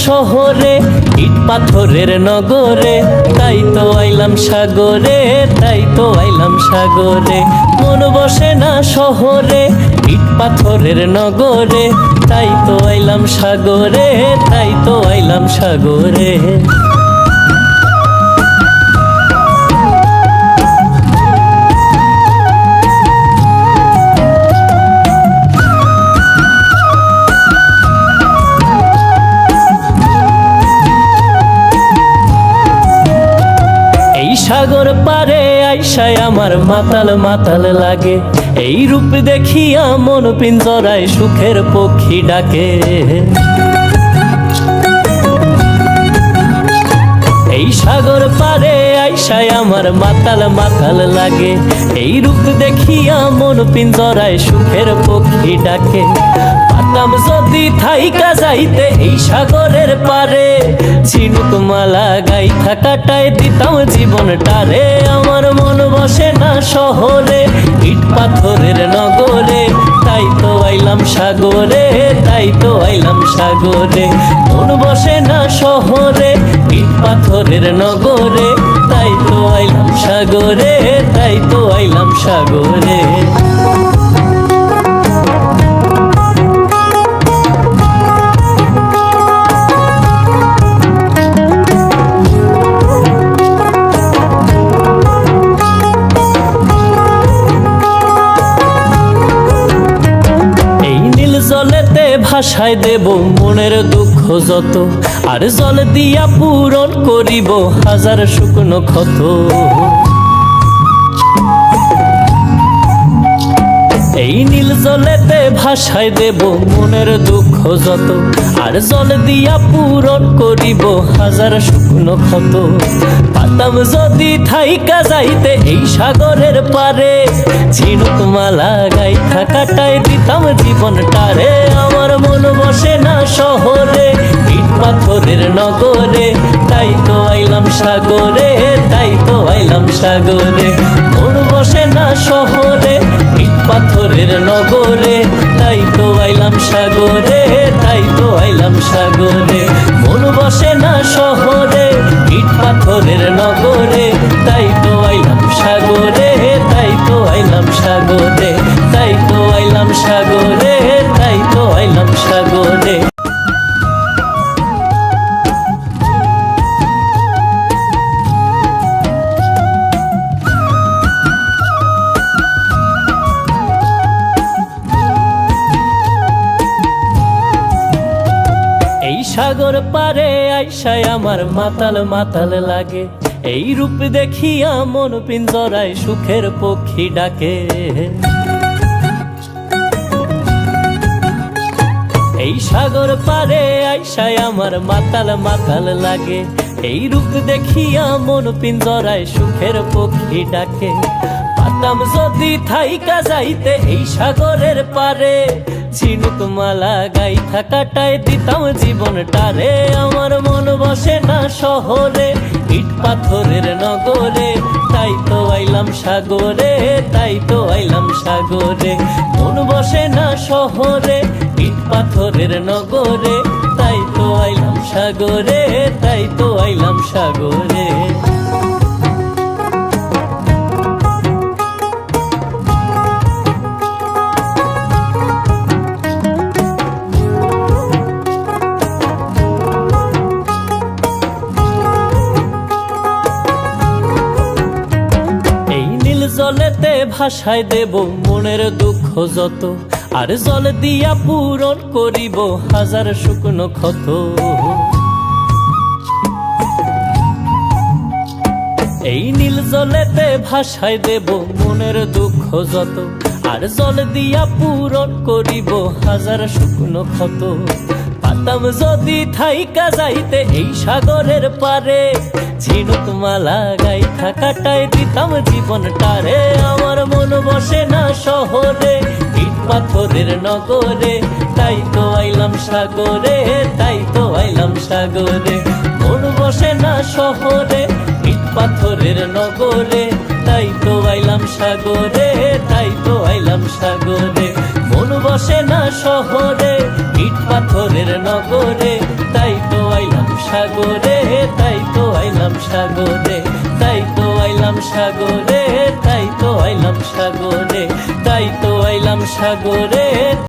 শহরে, ইট পাথরের নগরে, তাই তো আইলাম সাগরে, তাই তো আইলাম সাগরে। মন বসে না শহরে, ইট পাথরের নগরে, তাই তো আইলাম সাগরে, তাই তো আইলাম সাগরে। সাগর পারে আইসায় আমার মাতাল মাতাল লাগে, এই রূপ দেখিয়া মন পিঞ্জরায় সুখের পক্ষী ডাকে। এই সাগর পারে আইসায় আমার মাতাল মাতাল লাগে, এই রূপ দেখিয়া মন পিঞ্জরায় সুখের পক্ষী ডাকে। পাতাম যদি থাইকা যাইতে এই সাগরের পারে, ঝিনুক মালা গাইথা কাটায় দিতাম জীবনটারে। আমার মন বসে না শহরে, ইট পাথরের নগরে, তাই তো আইলাম সাগরে, তাই তো আইলাম সাগরে। মন বসে না শহরে, ইট পাথরের নগরে, তাই তো আইলাম সাগরে, তাই তো আইলাম সাগরে। জলেতে ভাসায় দেব মনের দুঃখ যত, আর জল দিয়া পূরণ করিব হাজার শুকনো ক্ষত। এই নীল জলেতে ভাসায় দেব মনের দুঃখ যত, আর জল দিয়া পূরণ করিব হাজার শুকনো ক্ষত। পাতাম যদি থাইকা যাইতে এই সাগরের পারে, ঝিনুক মালা গাইথা কাটায় দিতাম জীবনটারে। আমার মন বসে না শহরে, ইট পাথরের নগরে, তাই তো আইলাম সাগরে, তাই তো আইলাম সাগরে। মন বসে না শহরে, ইট পাথরের নগরে, তাই তো আইলাম সাগরে, তাই তো আইলাম সাগরে। মন বসে না শহরে, ইট পাথরের নগরে, তাই তো আইলাম সাগরে, তাই তো আইলাম সাগরে, তাই তো আইলাম সাগরে, তাই তো আইলাম সাগরে। সাগর পারে আইসায় আমার মাতাল মাতাল লাগে, এই রূপ দেখিয়া মন পিঞ্জরায় সুখের পক্ষী ডাকে। এই সাগর পারে আইসায় আমার মাতাল মাতাল লাগে, এই রূপ দেখিয়া মন পিঞ্জরায় সুখের পক্ষী ডাকে। পাতাম যদি থাইকা যাইতে এই সাগরের পারে, ঝিনুক মালা গাইথা কাটায় দিতাম জীবনটারে। আমার মন বসে না শহরে, ইট পাথরের নগরে, তাই তো আইলাম সাগরে, তাই তো আইলাম সাগরে। মন বসে না শহরে, ইট পাথরের নগরে, তাই তো আইলাম সাগরে, তাই তো আইলাম সাগরে। জলেতে ভাসায় দেব মনের দুঃখ যত, আর জল দিয়া পূরণ করিব হাজার শুকনো ক্ষত। এই নীল জলেতে ভাসায় দেব মনের দুঃখ যত, আর জল দিয়া পূরণ করিব হাজার শুকনো ক্ষত। পাতাম যদি থাইকা যাইতে এই সাগরের পারে, ঝিনুক মালা গাইথা কাটায় দিতাম জীবনটারে। আমার মন বসে না শহরে, ইট পাথরের নগরে, তাই তো আইলাম সাগরে, তাই তো আইলাম সাগরে। মন বসে না শহরে, ইট পাথরের নগরে, তাই তো আইলাম সাগরে, তাই তো আইলাম সাগরে। মন বসে না শহরে, ইট পাথরের নগরে, তাই তো সাগরে, তাই তো আইলাম সাগরে, তাই তো আইলাম সাগরে, তাই তো আইলাম সাগরে, তাই তো আইলাম সাগরে,